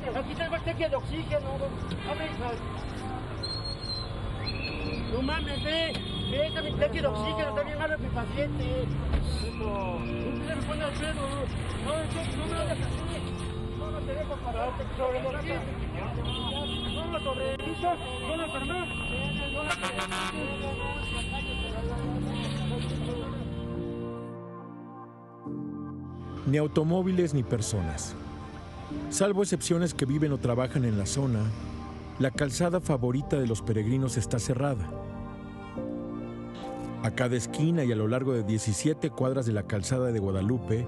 aquí tengo el tanque de oxígeno. No mames, ve, está mi tanque de oxígeno, está bien malo mi paciente. No se me pone al pedo. No me hagas así. No te dejo pararte sobre los pies. No lo torrentito, no lo enfermé. Ni automóviles ni personas. Salvo excepciones que viven o trabajan en la zona, la calzada favorita de los peregrinos está cerrada. A cada esquina y a lo largo de 17 cuadras de la calzada de Guadalupe,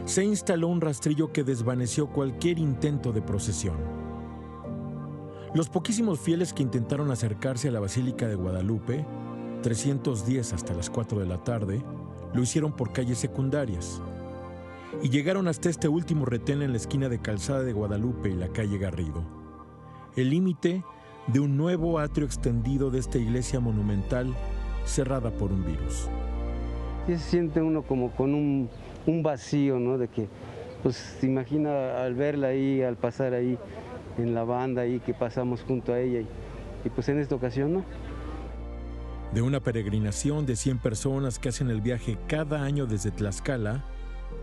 se instaló un rastrillo que desvaneció cualquier intento de procesión. Los poquísimos fieles que intentaron acercarse a la Basílica de Guadalupe, 310 hasta las 4 de la tarde, lo hicieron por calles secundarias y llegaron hasta este último retén en la esquina de Calzada de Guadalupe y la calle Garrido, el límite de un nuevo atrio extendido de esta iglesia monumental cerrada por un virus. Y se siente uno como con un vacío, ¿no? De que, pues, se imagina al verla ahí, al pasar ahí en la banda ahí que pasamos junto a ella y pues en esta ocasión no. De una peregrinación de 100 personas que hacen el viaje cada año desde Tlaxcala,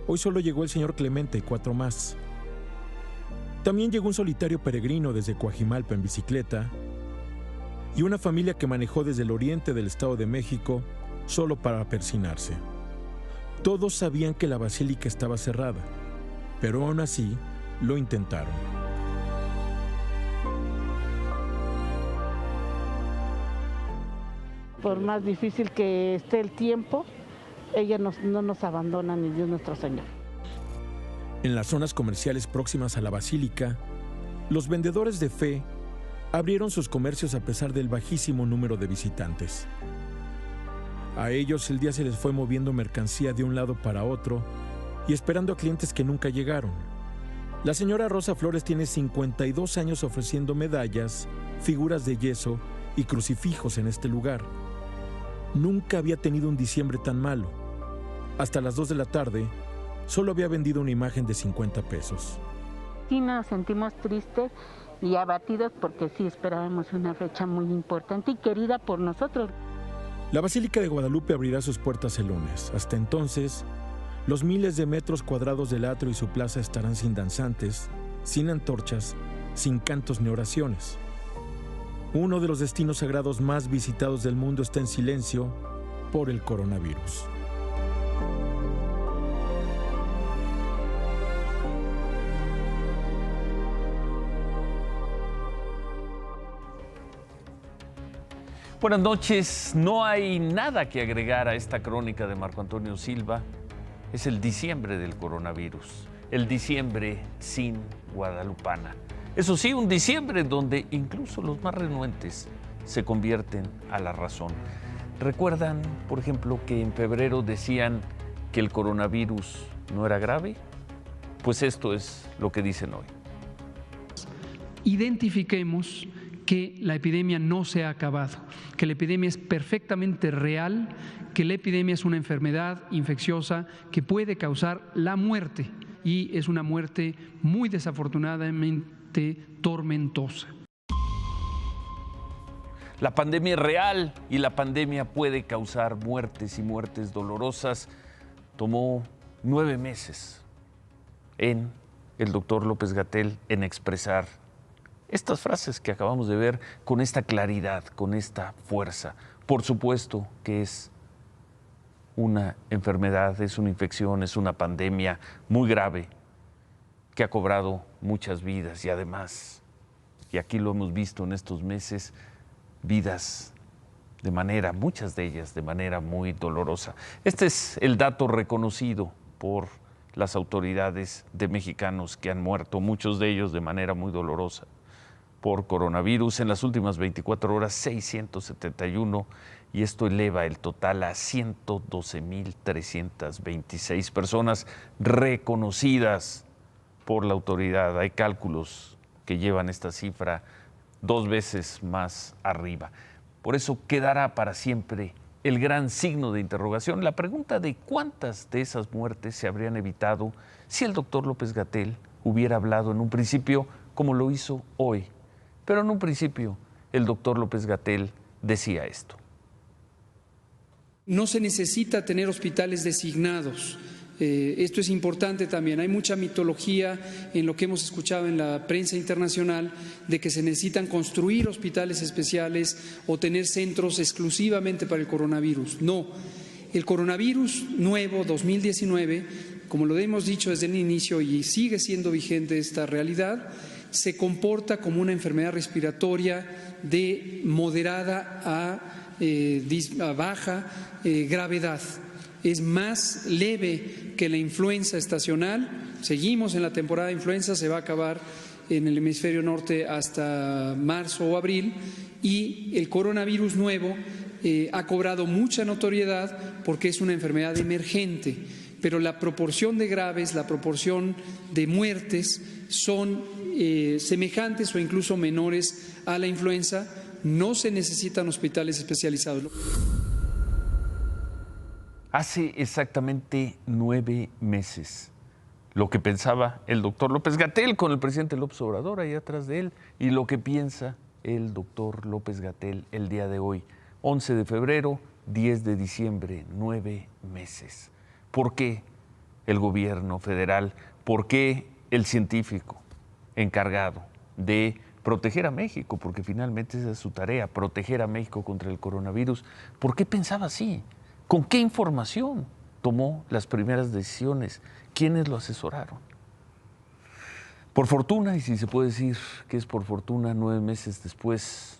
hoy solo llegó el señor Clemente y 4 más. También llegó un solitario peregrino desde Coajimalpa en bicicleta y una familia que manejó desde el oriente del Estado de México solo para persinarse. Todos sabían que la basílica estaba cerrada, pero aún así lo intentaron. Por más difícil que esté el tiempo, ella no nos abandona ni Dios nuestro Señor. En las zonas comerciales próximas a la basílica, los vendedores de fe abrieron sus comercios a pesar del bajísimo número de visitantes. A ellos el día se les fue moviendo mercancía de un lado para otro y esperando a clientes que nunca llegaron. La señora Rosa Flores tiene 52 años ofreciendo medallas, figuras de yeso y crucifijos en este lugar. Nunca había tenido un diciembre tan malo. Hasta las 2 de la tarde, solo había vendido una imagen de 50 pesos. Sí nos sentimos tristes y abatidos porque sí esperábamos una fecha muy importante y querida por nosotros. La Basílica de Guadalupe abrirá sus puertas el lunes. Hasta entonces, los miles de metros cuadrados del atrio y su plaza estarán sin danzantes, sin antorchas, sin cantos ni oraciones. Uno de los destinos sagrados más visitados del mundo está en silencio por el coronavirus. Buenas noches. No hay nada que agregar a esta crónica de Marco Antonio Silva. Es el diciembre del coronavirus, el diciembre sin guadalupana. Eso sí, un diciembre donde incluso los más renuentes se convierten a la razón. ¿Recuerdan, por ejemplo, que en febrero decían que el coronavirus no era grave? Pues esto es lo que dicen hoy. Identifiquemos que la epidemia no se ha acabado, que la epidemia es perfectamente real, que la epidemia es una enfermedad infecciosa que puede causar la muerte y es una muerte muy desafortunadamente tormentosa. La pandemia es real y la pandemia puede causar muertes y muertes dolorosas. Tomó 9 meses en el doctor López-Gatell en expresar estas frases que acabamos de ver con esta claridad, con esta fuerza. Por supuesto que es una enfermedad, es una infección, es una pandemia muy grave que ha cobrado muchas vidas y además, y aquí lo hemos visto en estos meses, vidas de manera, muchas de ellas de manera muy dolorosa. Este es el dato reconocido por las autoridades de mexicanos que han muerto, muchos de ellos de manera muy dolorosa por coronavirus. En las últimas 24 horas, 671, y esto eleva el total a 112.326 personas reconocidas por la autoridad. Hay cálculos que llevan esta cifra 2 veces más arriba. Por eso quedará para siempre el gran signo de interrogación, la pregunta de cuántas de esas muertes se habrían evitado si el doctor López-Gatell hubiera hablado en un principio como lo hizo hoy. Pero en un principio, el doctor López-Gatell decía esto. No se necesita tener hospitales designados. Esto es importante también. Hay mucha mitología en lo que hemos escuchado en la prensa internacional de que se necesitan construir hospitales especiales o tener centros exclusivamente para el coronavirus. No. El coronavirus nuevo 2019, como lo hemos dicho desde el inicio y sigue siendo vigente esta realidad, se comporta como una enfermedad respiratoria de moderada a baja gravedad. Es más leve que la influenza estacional. Seguimos en la temporada de influenza, se va a acabar en el hemisferio norte hasta marzo o abril, y el coronavirus nuevo ha cobrado mucha notoriedad porque es una enfermedad emergente, pero la proporción de graves, la proporción de muertes son semejantes o incluso menores a la influenza. No se necesitan hospitales especializados. Hace exactamente 9 meses, lo que pensaba el doctor López-Gatell con el presidente López Obrador ahí atrás de él, y lo que piensa el doctor López-Gatell el día de hoy, 11 de febrero, 10 de diciembre, 9 meses. ¿Por qué el gobierno federal, por qué el científico encargado de proteger a México, porque finalmente esa es su tarea, proteger a México contra el coronavirus, por qué pensaba así? ¿Con qué información tomó las primeras decisiones? ¿Quiénes lo asesoraron? Por fortuna, y si se puede decir que es por fortuna, 9 meses después,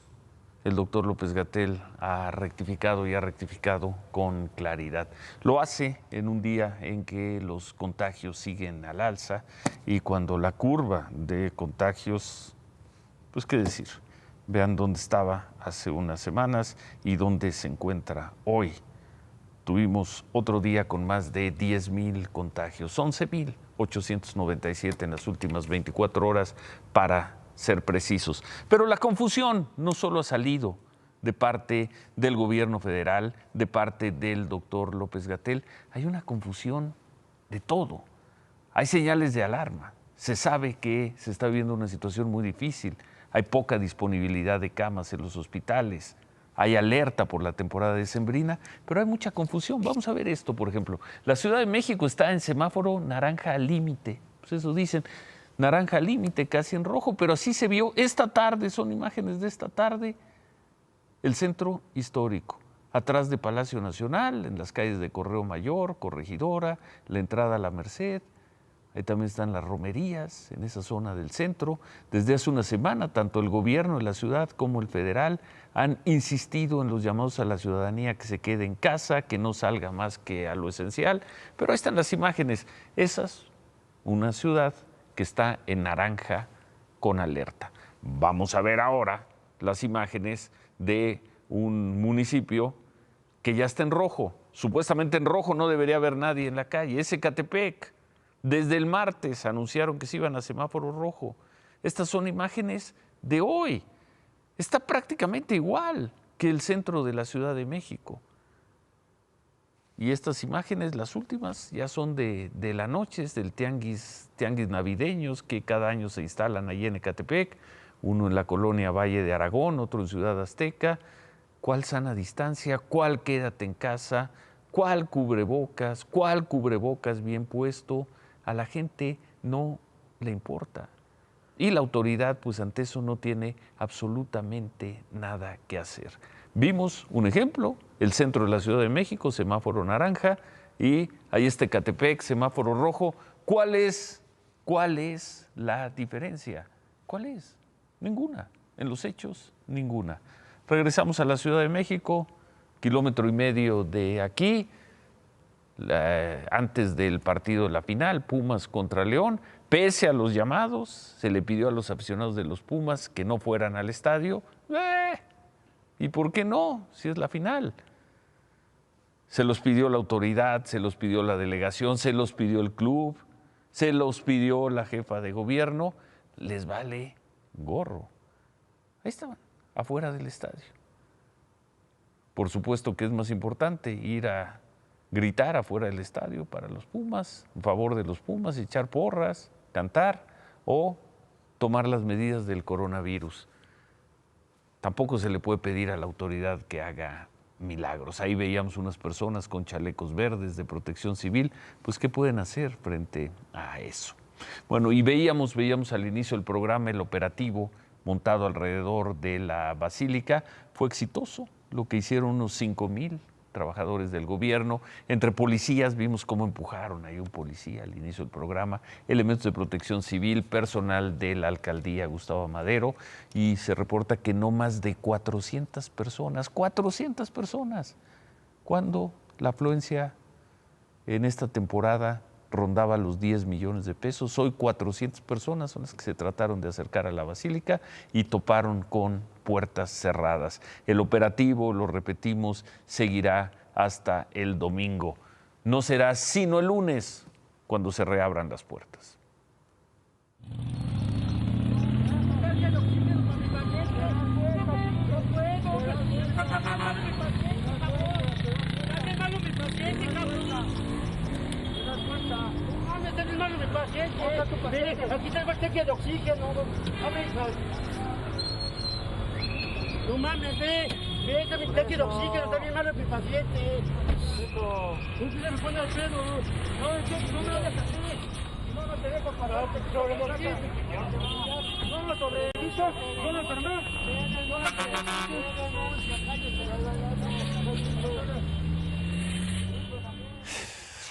el doctor López-Gatell ha rectificado y ha rectificado con claridad. Lo hace en un día en que los contagios siguen al alza y cuando la curva de contagios, pues qué decir, vean dónde estaba hace unas semanas y dónde se encuentra hoy. Tuvimos otro día con más de 10,000 contagios, 11,897 en las últimas 24 horas para ser precisos. Pero la confusión no solo ha salido de parte del gobierno federal, de parte del doctor López-Gatell, hay una confusión de todo. Hay señales de alarma, se sabe que se está viviendo una situación muy difícil, hay poca disponibilidad de camas en los hospitales, hay alerta por la temporada decembrina, pero hay mucha confusión. Vamos a ver esto, por ejemplo. La Ciudad de México está en semáforo naranja al límite, pues eso dicen, naranja al límite, casi en rojo, pero así se vio esta tarde, son imágenes de esta tarde, el centro histórico, atrás de Palacio Nacional, en las calles de Correo Mayor, Corregidora, la entrada a la Merced. Ahí también están las romerías, en esa zona del centro. Desde hace una semana, tanto el gobierno de la ciudad como el federal han insistido en los llamados a la ciudadanía que se quede en casa, que no salga más que a lo esencial. Pero ahí están las imágenes. Esa es una ciudad que está en naranja con alerta. Vamos a ver ahora las imágenes de un municipio que ya está en rojo. Supuestamente en rojo no debería haber nadie en la calle. Es Ecatepec. Desde el martes anunciaron que se iban a semáforo rojo. Estas son imágenes de hoy. Está prácticamente igual que el centro de la Ciudad de México. Y estas imágenes, las últimas, ya son de la noche, es del tianguis navideños que cada año se instalan allí en Ecatepec, uno en la colonia Valle de Aragón, otro en Ciudad Azteca. ¿Cuál sana distancia? ¿Cuál quédate en casa? ¿Cuál cubrebocas? ¿Cuál cubrebocas bien puesto? A la gente no le importa. Y la autoridad, pues ante eso no tiene absolutamente nada que hacer. Vimos un ejemplo, el centro de la Ciudad de México, semáforo naranja, y ahí está Ecatepec, semáforo rojo. ¿Cuál es la diferencia? ¿Cuál es? Ninguna. En los hechos, ninguna. Regresamos a la Ciudad de México, 1,5 kilómetros de aquí, antes del partido de la final, Pumas contra León. Pese a los llamados, se le pidió a los aficionados de los Pumas que no fueran al estadio. ¿Y por qué no? Si es la final. Se los pidió la autoridad, se los pidió la delegación, se los pidió el club, se los pidió la jefa de gobierno. Les vale gorro. Ahí estaban, afuera del estadio. Por supuesto que es más importante ir a gritar afuera del estadio para los Pumas, en favor de los Pumas, echar porras, cantar, o tomar las medidas del coronavirus. Tampoco se le puede pedir a la autoridad que haga milagros. Ahí veíamos unas personas con chalecos verdes de protección civil, pues ¿qué pueden hacer frente a eso? Bueno, y veíamos al inicio del programa el operativo montado alrededor de la Basílica. Fue exitoso, lo que hicieron unos 5,000 trabajadores del gobierno. Entre policías vimos cómo empujaron ahí un policía al inicio del programa, elementos de protección civil, personal de la alcaldía Gustavo Amadero, y se reporta que no más de 400 personas, cuando la afluencia en esta temporada rondaba los 10 millones de pesos. Hoy 400 personas son las que se trataron de acercar a la Basílica y toparon con puertas cerradas. El operativo, lo repetimos, seguirá hasta el domingo. No será sino el lunes cuando se reabran las puertas. Aquí tengo el tanque de oxígeno. No mames, ve que mi tanque de oxígeno está bien malo mi paciente. ¿Por qué me pone al pedo? No me hagas así. No te dejo parar. No lo sobreviso. No lo enfermé.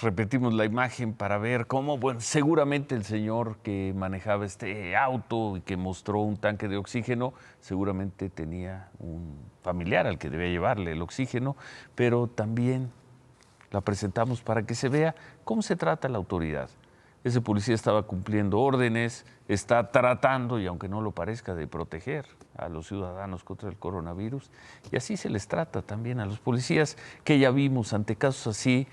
Repetimos la imagen para ver cómo, bueno, seguramente el señor que manejaba este auto y que mostró un tanque de oxígeno, seguramente tenía un familiar al que debía llevarle el oxígeno, pero también la presentamos para que se vea cómo se trata la autoridad. Ese policía estaba cumpliendo órdenes, está tratando, y aunque no lo parezca, de proteger a los ciudadanos contra el coronavirus, y así se les trata también a los policías que ya vimos ante casos así.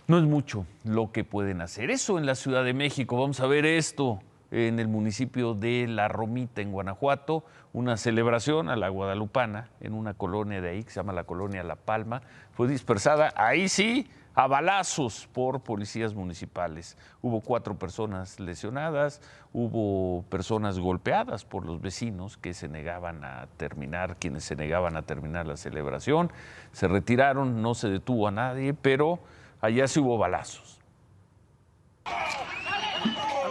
No es mucho lo que pueden hacer. Eso en la Ciudad de México. Vamos a ver esto en el municipio de La Romita, en Guanajuato. Una celebración a la guadalupana en una colonia de ahí que se llama la colonia La Palma. Fue dispersada, ahí sí, a balazos por policías municipales. Hubo 4 personas lesionadas, hubo personas golpeadas por los vecinos que se negaban a terminar, quienes se negaban a terminar la celebración. Se retiraron, no se detuvo a nadie, pero allá sí hubo balazos.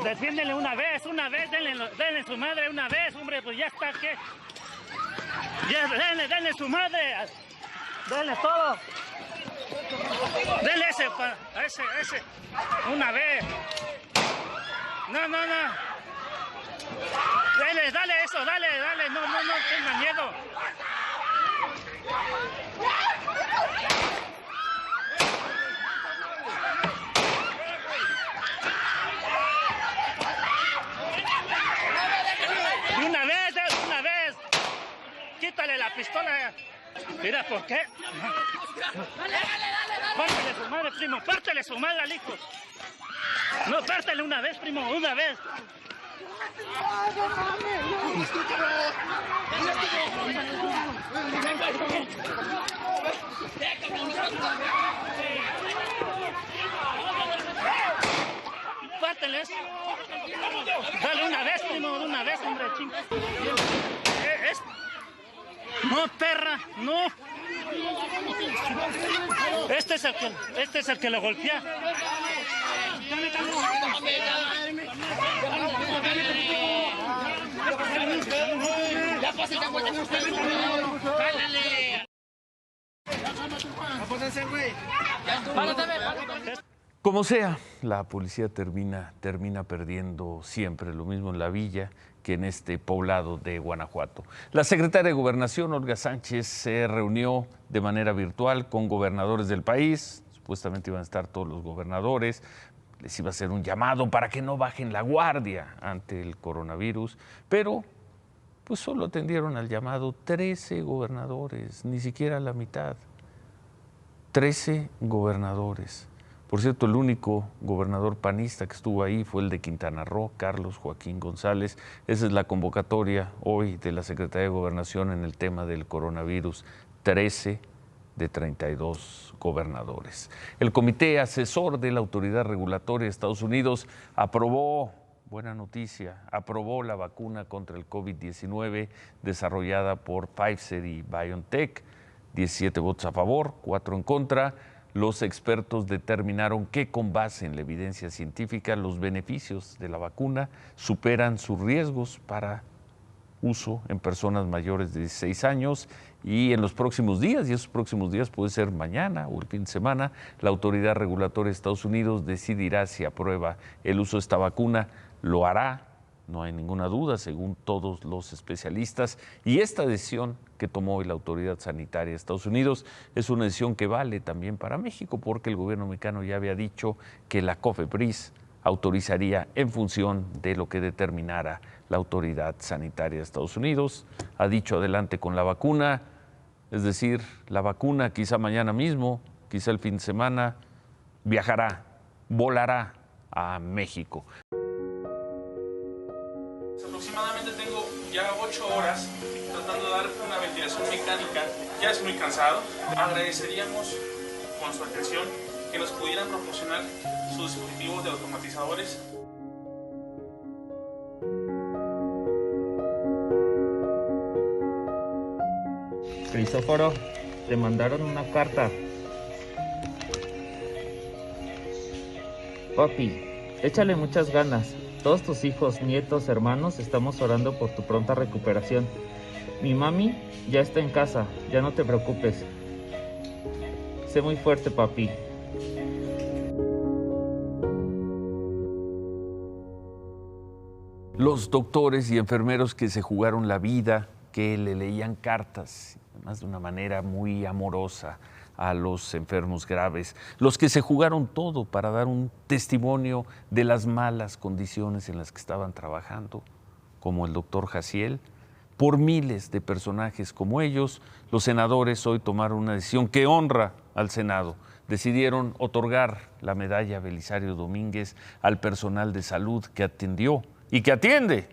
Defiéndele una vez, denle su madre una vez, hombre, pues ya está, ¿qué? Ya, denle su madre, denle todo. Denle ese, una vez. No. Dale eso, dale, no tengan miedo. Una vez. Quítale la pistola. Mira, ¿por qué? Pártele su madre, primo. Pártele su madre al hijo. No, pártele una vez, primo. Una vez. Párteles. Dale una vez, primo. Una vez, hombre, ching. No, perra, no. Este es el que lo golpea. Como sea, la policía termina perdiendo siempre, lo mismo en la villa que en este poblado de Guanajuato. La secretaria de Gobernación, Olga Sánchez, se reunió de manera virtual con gobernadores del país. Supuestamente iban a estar todos los gobernadores. Les iba a hacer un llamado para que no bajen la guardia ante el coronavirus, pero pues solo atendieron al llamado 13 gobernadores, ni siquiera la mitad. 13 gobernadores. Por cierto, el único gobernador panista que estuvo ahí fue el de Quintana Roo, Carlos Joaquín González. Esa es la convocatoria hoy de la Secretaría de Gobernación en el tema del coronavirus. 13 de 32 gobernadores. El Comité Asesor de la Autoridad Regulatoria de Estados Unidos aprobó buena noticia, aprobó la vacuna contra el COVID-19 desarrollada por Pfizer y BioNTech. 17 votos a favor, 4 en contra. Los expertos determinaron que con base en la evidencia científica los beneficios de la vacuna superan sus riesgos para uso en personas mayores de 16 años y en los próximos días, y esos próximos días puede ser mañana o el fin de semana, la autoridad regulatoria de Estados Unidos decidirá si aprueba el uso de esta vacuna. Lo hará, no hay ninguna duda, según todos los especialistas, y esta decisión que tomó hoy la autoridad sanitaria de Estados Unidos es una decisión que vale también para México, porque el gobierno mexicano ya había dicho que la COFEPRIS autorizaría en función de lo que determinara la autoridad sanitaria de Estados Unidos. Ha dicho adelante con la vacuna, es decir, la vacuna quizá mañana mismo, quizá el fin de semana, viajará, volará a México. Aproximadamente tengo ya 8 horas tratando de dar una ventilación mecánica, ya es muy cansado. Agradeceríamos con su atención que nos pudieran proporcionar sus dispositivos de automatizadores. Crisóforo, te mandaron una carta. Papi, échale muchas ganas. Todos tus hijos, nietos, hermanos, estamos orando por tu pronta recuperación. Mi mami ya está en casa, ya no te preocupes. Sé muy fuerte, papi. Los doctores y enfermeros que se jugaron la vida, que le leían cartas, además de una manera muy amorosa, a los enfermos graves, los que se jugaron todo para dar un testimonio de las malas condiciones en las que estaban trabajando, como el doctor Jaciel. Por miles de personajes como ellos, los senadores hoy tomaron una decisión que honra al Senado. Decidieron otorgar la medalla Belisario Domínguez al personal de salud que atendió y que atiende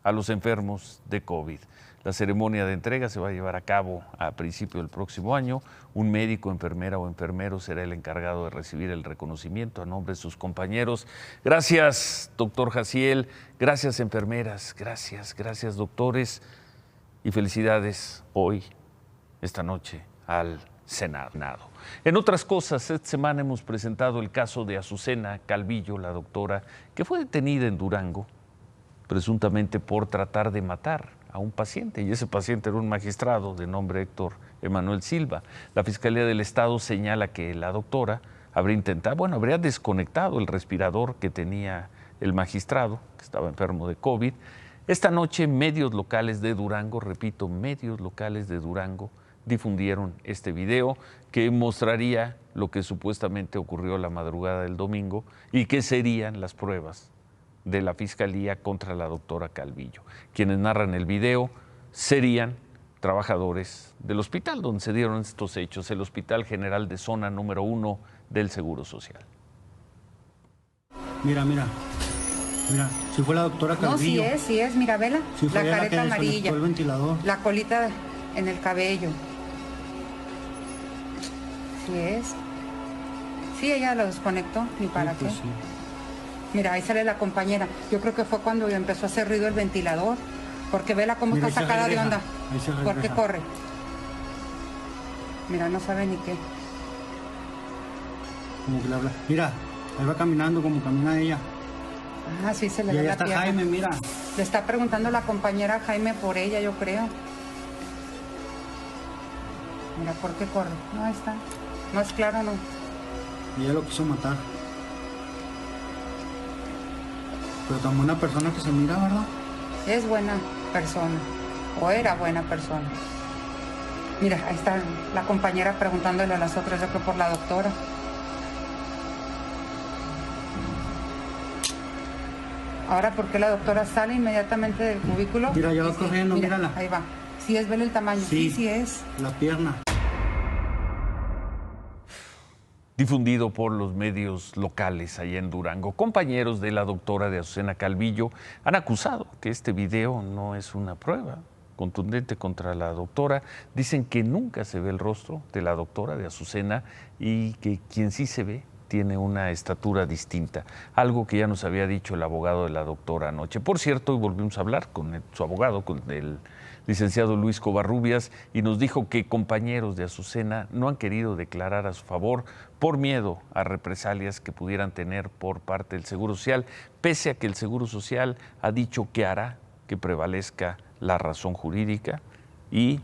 a los enfermos de COVID. La ceremonia de entrega se va a llevar a cabo a principio del próximo año. Un médico, enfermera o enfermero será el encargado de recibir el reconocimiento a nombre de sus compañeros. Gracias, doctor Jaciel. Gracias, enfermeras. Gracias, doctores. Y felicidades hoy, esta noche, al Senado. En otras cosas, esta semana hemos presentado el caso de Azucena Calvillo, la doctora, que fue detenida en Durango, presuntamente por tratar de matar a un paciente, y ese paciente era un magistrado de nombre Héctor Emanuel Silva. La Fiscalía del Estado señala que la doctora habría desconectado el respirador que tenía el magistrado, que estaba enfermo de COVID. Esta noche, medios locales de Durango, repito, medios locales de Durango, difundieron este video que mostraría lo que supuestamente ocurrió la madrugada del domingo y que serían las pruebas de la Fiscalía contra la doctora Calvillo. Quienes narran el video serían trabajadores del hospital donde se dieron estos hechos, el Hospital General de Zona número 1 del Seguro Social. Mira, si fue la doctora Calvillo. No, sí es, mira, vela, Sí fue la careta que amarilla, el ventilador. La colita en el cabello. Sí es. Sí, ella lo desconectó, ni para qué. Sí. Mira, ahí sale la compañera. Yo creo que fue cuando empezó a hacer ruido el ventilador, porque vela cómo está sacada de onda. ¿Por qué corre? Mira, no sabe ni qué. Como que le habla. Mira, ahí va caminando como camina ella. Ah, sí, se le y ve ahí la está pierna. Jaime, mira. Le está preguntando la compañera a Jaime por ella, yo creo. Mira, ¿por qué corre? No, ahí está. No es claro, no. Y ella lo quiso matar. Pero tan buena persona que se mira, ¿verdad? Es buena persona, o era buena persona. Mira, ahí está la compañera preguntándole a las otras, yo creo por la doctora. Ahora, ¿por qué la doctora sale inmediatamente del cubículo? Mira, ya va corriendo, mírala. Ahí va. Sí es, vele el tamaño. Sí es. La pierna. Difundido por los medios locales allá en Durango. Compañeros de la doctora de Azucena Calvillo han acusado que este video no es una prueba contundente contra la doctora. Dicen que nunca se ve el rostro de la doctora de Azucena y que quien sí se ve tiene una estatura distinta, algo que ya nos había dicho el abogado de la doctora anoche. Por cierto, hoy volvimos a hablar con su abogado, con el licenciado Luis Covarrubias, y nos dijo que compañeros de Azucena no han querido declarar a su favor por miedo a represalias que pudieran tener por parte del Seguro Social, pese a que el Seguro Social ha dicho que hará que prevalezca la razón jurídica y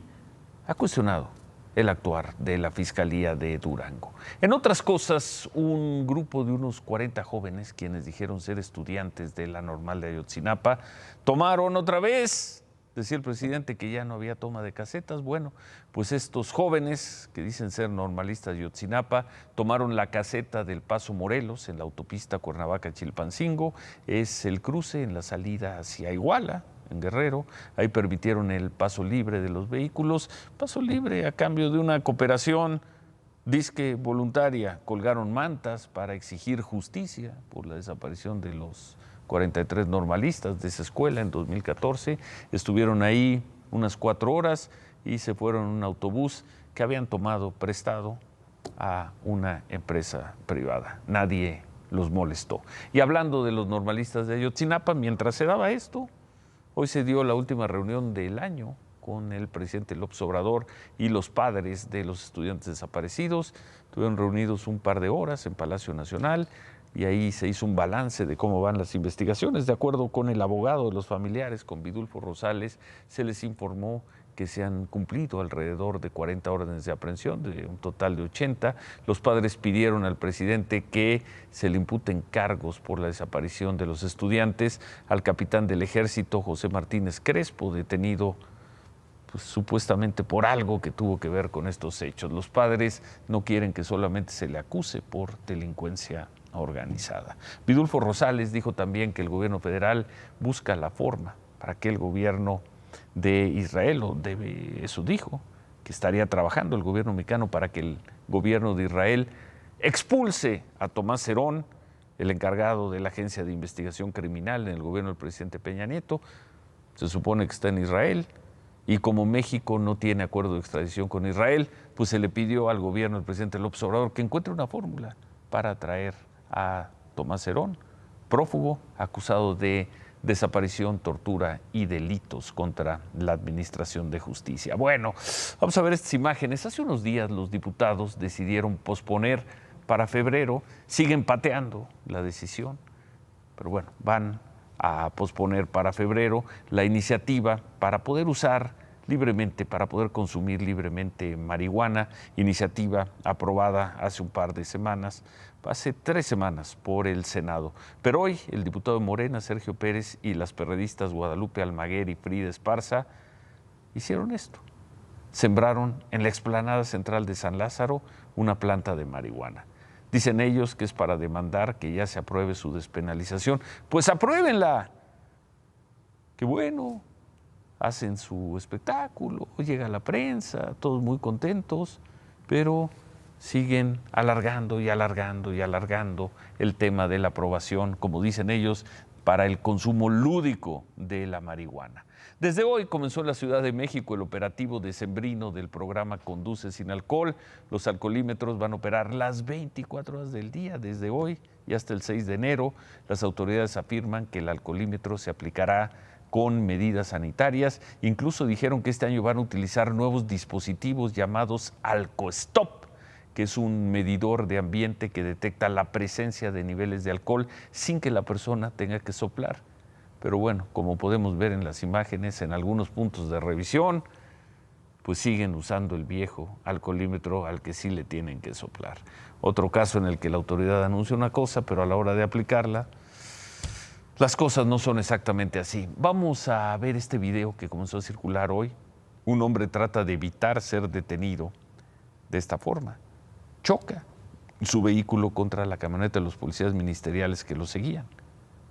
ha cuestionado el actuar de la Fiscalía de Durango. En otras cosas, un grupo de unos 40 jóvenes, quienes dijeron ser estudiantes de la Normal de Ayotzinapa, tomaron otra vez, decía el presidente que ya no había toma de casetas. Bueno, pues estos jóvenes que dicen ser normalistas de Ayotzinapa tomaron la caseta del Paso Morelos en la autopista Cuernavaca-Chilpancingo. Es el cruce en la salida hacia Iguala, en Guerrero. Ahí permitieron el paso libre de los vehículos, paso libre a cambio de una cooperación disque voluntaria. Colgaron mantas para exigir justicia por la desaparición de los 43 normalistas de esa escuela en 2014. Estuvieron ahí unas 4 horas y se fueron en un autobús que habían tomado prestado a una empresa privada. Nadie los molestó. Y hablando de los normalistas de Ayotzinapa, mientras se daba esto, hoy se dio la última reunión del año con el presidente López Obrador y los padres de los estudiantes desaparecidos. Estuvieron reunidos un par de horas en Palacio Nacional y ahí se hizo un balance de cómo van las investigaciones. De acuerdo con el abogado de los familiares, con Vidulfo Rosales, se les informó que se han cumplido alrededor de 40 órdenes de aprehensión, de un total de 80. Los padres pidieron al presidente que se le imputen cargos por la desaparición de los estudiantes, al capitán del ejército José Martínez Crespo, detenido pues, supuestamente por algo que tuvo que ver con estos hechos. Los padres no quieren que solamente se le acuse por delincuencia organizada. Vidulfo Rosales dijo también que el gobierno federal busca la forma para que el gobierno de Israel, eso dijo, que estaría trabajando el gobierno mexicano para que el gobierno de Israel expulse a Tomás Herón, el encargado de la Agencia de Investigación Criminal en el gobierno del presidente Peña Nieto. Se supone que está en Israel y como México no tiene acuerdo de extradición con Israel, pues se le pidió al gobierno del presidente López Obrador que encuentre una fórmula para traer a Tomás Herón, prófugo, acusado de desaparición, tortura y delitos contra la Administración de Justicia. Bueno, vamos a ver estas imágenes. Hace unos días los diputados decidieron posponer para febrero, siguen pateando la decisión, pero bueno, van a posponer para febrero la iniciativa para poder usar libremente, para poder consumir libremente marihuana, iniciativa aprobada hace un par de semanas, hace 3 semanas por el Senado. Pero hoy el diputado de Morena, Sergio Pérez, y las perredistas Guadalupe Almaguer y Frida Esparza hicieron esto. Sembraron en la explanada central de San Lázaro una planta de marihuana. Dicen ellos que es para demandar que ya se apruebe su despenalización. Pues apruébenla. Qué bueno. Hacen su espectáculo, llega la prensa, todos muy contentos, pero siguen alargando y alargando y alargando el tema de la aprobación, como dicen ellos, para el consumo lúdico de la marihuana. Desde hoy comenzó en la Ciudad de México el operativo decembrino del programa Conduce Sin Alcohol. Los alcoholímetros van a operar las 24 horas del día, desde hoy y hasta el 6 de enero. Las autoridades afirman que el alcoholímetro se aplicará con medidas sanitarias. Incluso dijeron que este año van a utilizar nuevos dispositivos llamados AlcoStop, que es un medidor de ambiente que detecta la presencia de niveles de alcohol sin que la persona tenga que soplar. Pero bueno, como podemos ver en las imágenes, en algunos puntos de revisión, pues siguen usando el viejo alcoholímetro al que sí le tienen que soplar. Otro caso en el que la autoridad anuncia una cosa, pero a la hora de aplicarla, las cosas no son exactamente así. Vamos a ver este video que comenzó a circular hoy. Un hombre trata de evitar ser detenido de esta forma. Choca su vehículo contra la camioneta de los policías ministeriales que lo seguían.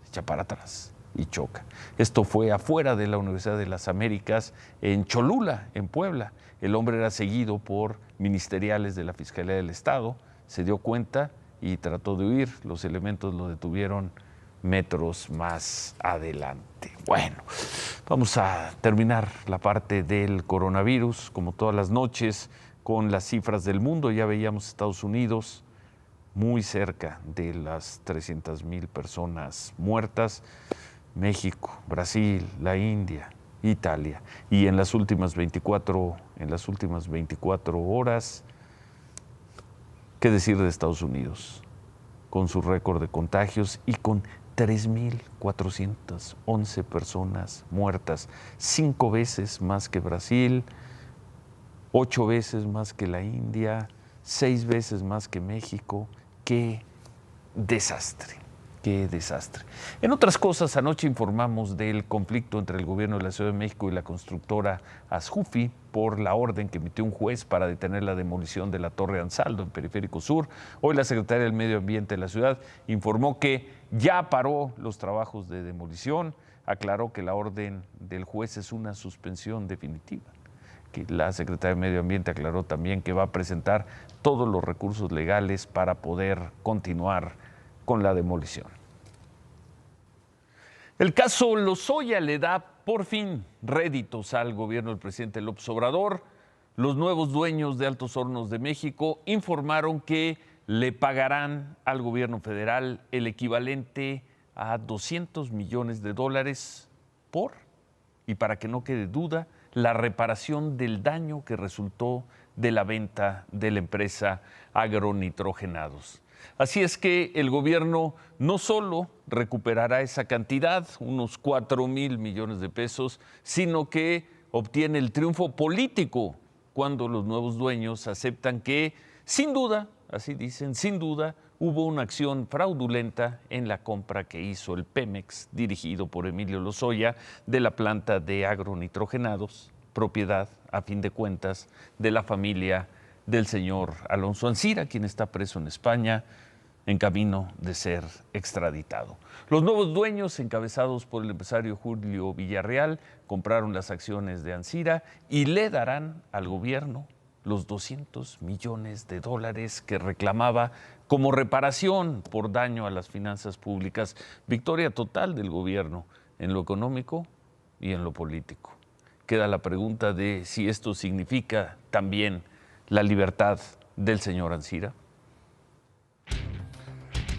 Se echa para atrás y choca. Esto fue afuera de la Universidad de las Américas, en Cholula, en Puebla. El hombre era seguido por ministeriales de la Fiscalía del Estado. Se dio cuenta y trató de huir. Los elementos lo detuvieron metros más adelante. Bueno, vamos a terminar la parte del coronavirus, como todas las noches, con las cifras del mundo. Ya veíamos Estados Unidos muy cerca de las 300,000 personas muertas. México, Brasil, la India, Italia. Y en las últimas 24 horas, ¿qué decir de Estados Unidos? Con su récord de contagios y con 3,411 personas muertas, 5 veces más que Brasil, 8 veces más que la India, 6 veces más que México. ¡Qué desastre! ¡Qué desastre! En otras cosas, anoche informamos del conflicto entre el gobierno de la Ciudad de México y la constructora Asjufi por la orden que emitió un juez para detener la demolición de la Torre Ansaldo en Periférico Sur. Hoy la secretaria del Medio Ambiente de la ciudad informó que ya paró los trabajos de demolición, aclaró que la orden del juez es una suspensión definitiva. Que la secretaria de Medio Ambiente aclaró también que va a presentar todos los recursos legales para poder continuar con la demolición. El caso Lozoya le da por fin réditos al gobierno del presidente López Obrador. Los nuevos dueños de Altos Hornos de México informaron que le pagarán al gobierno federal el equivalente a $200 millones por, y para que no quede duda, la reparación del daño que resultó de la venta de la empresa Agronitrogenados. Así es que el gobierno no solo recuperará esa cantidad, unos 4,000 millones de pesos, sino que obtiene el triunfo político cuando los nuevos dueños aceptan que, sin duda, así dicen, sin duda, hubo una acción fraudulenta en la compra que hizo el Pemex, dirigido por Emilio Lozoya, de la planta de agronitrogenados, propiedad, a fin de cuentas, de la familia del señor Alonso Ancira, quien está preso en España, en camino de ser extraditado. Los nuevos dueños, encabezados por el empresario Julio Villarreal, compraron las acciones de Ancira y le darán al gobierno los $200 millones que reclamaba como reparación por daño a las finanzas públicas. Victoria total del gobierno en lo económico y en lo político. Queda la pregunta de si esto significa también la libertad del señor Ancira.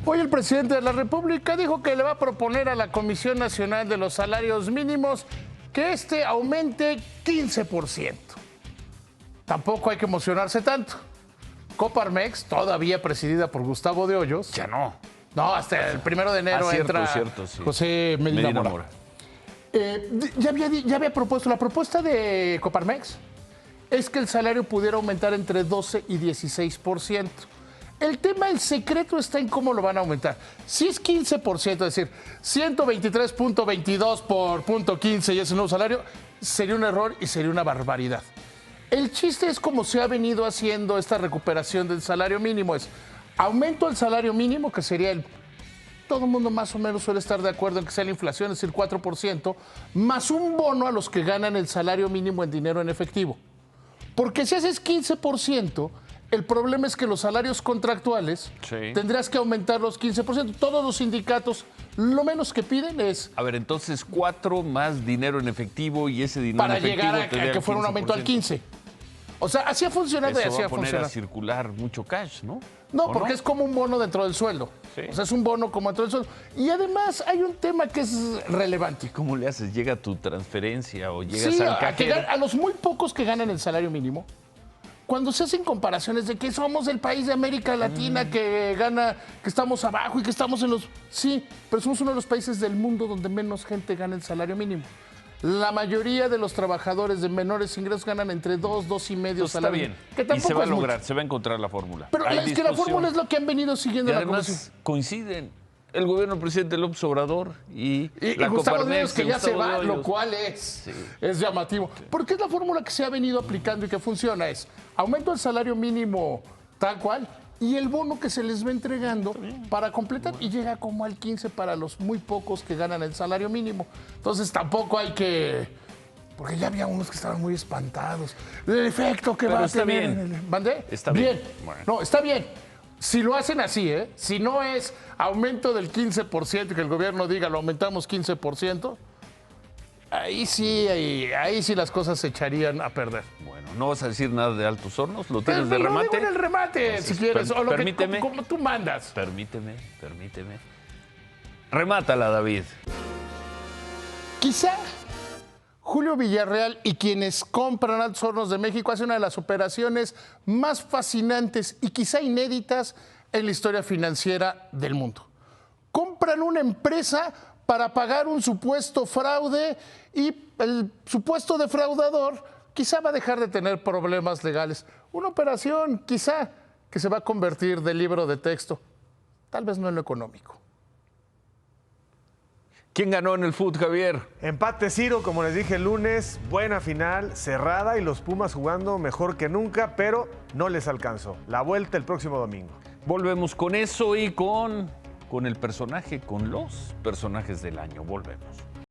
Hoy el presidente de la República dijo que le va a proponer a la Comisión Nacional de los Salarios Mínimos que aumente 15%. Tampoco hay que emocionarse tanto. Coparmex, todavía presidida por Gustavo de Hoyos. Ya no. No, hasta el 1 de enero entra sí. José Medina Mora. Ya había propuesto, la propuesta de Coparmex es que el salario pudiera aumentar entre 12 y 16%. El tema, el secreto está en cómo lo van a aumentar. Si es 15%, es decir, 123.22 por punto 15 y ese nuevo salario, sería un error y sería una barbaridad. El chiste es cómo se ha venido haciendo esta recuperación del salario mínimo. Es aumento al salario mínimo, que sería todo el mundo más o menos suele estar de acuerdo en que sea la inflación, es decir, 4%, más un bono a los que ganan el salario mínimo en dinero en efectivo. Porque si haces 15%, el problema es que los salarios contractuales tendrás que aumentar los 15%. Todos los sindicatos lo menos que piden es... A ver, entonces 4 más dinero en efectivo y ese dinero para en efectivo... Para llegar a que fuera un aumento al 15%. O sea, así ha funcionado y así ha funcionado. Eso va a poner a circular mucho cash, ¿no? No, porque es como un bono dentro del sueldo. Sí. O sea, es un bono como dentro del sueldo. Y además hay un tema que es relevante. ¿Cómo le haces? ¿Llega tu transferencia o llegas al cajero? A los muy pocos que ganan el salario mínimo, cuando se hacen comparaciones de que somos el país de América Latina que gana, que estamos abajo y que estamos en los... Sí, pero somos uno de los países del mundo donde menos gente gana el salario mínimo. La mayoría de los trabajadores de menores ingresos ganan entre 2, 2,5 salarios. Está bien. Que tampoco y se va a lograr, mucho. se va a encontrar la fórmula. Pero es que la fórmula es lo que han venido siguiendo la Comisión. Coinciden el gobierno del presidente López Obrador y la Gustavo Coparmex, Díaz, que ya se va, lo cual es llamativo. Sí. Porque es la fórmula que se ha venido aplicando y que funciona. Es aumento del salario mínimo tal cual y el bono que se les va entregando para completar y llega como al 15 para los muy pocos que ganan el salario mínimo. Entonces tampoco hay que... Porque ya había unos que estaban muy espantados. El efecto que va a tener... ¿Mandé? Está bien. Bueno. No, está bien. Si lo hacen así, si no es aumento del 15% y que el gobierno diga lo aumentamos 15%, ahí sí las cosas se echarían a perder. Bueno, ¿No vas a decir nada de Altos Hornos? ¿Lo tienes de Lo remate? digo en el remate, Entonces, si quieres, o lo permíteme. como tú mandas. Permíteme. Remátala, David. Quizá Julio Villarreal y quienes compran Altos Hornos de México hacen una de las operaciones más fascinantes y quizá inéditas en la historia financiera del mundo. Compran una empresa para pagar un supuesto fraude y el supuesto defraudador quizá va a dejar de tener problemas legales. Una operación quizá que se va a convertir de libro de texto, tal vez no en lo económico. ¿Quién ganó en el fútbol, Javier? Empate Ciro, como les dije el lunes, buena final, cerrada y los Pumas jugando mejor que nunca, pero no les alcanzó. La vuelta el próximo domingo. Volvemos con eso y con el personaje, con los personajes del año. Volvemos.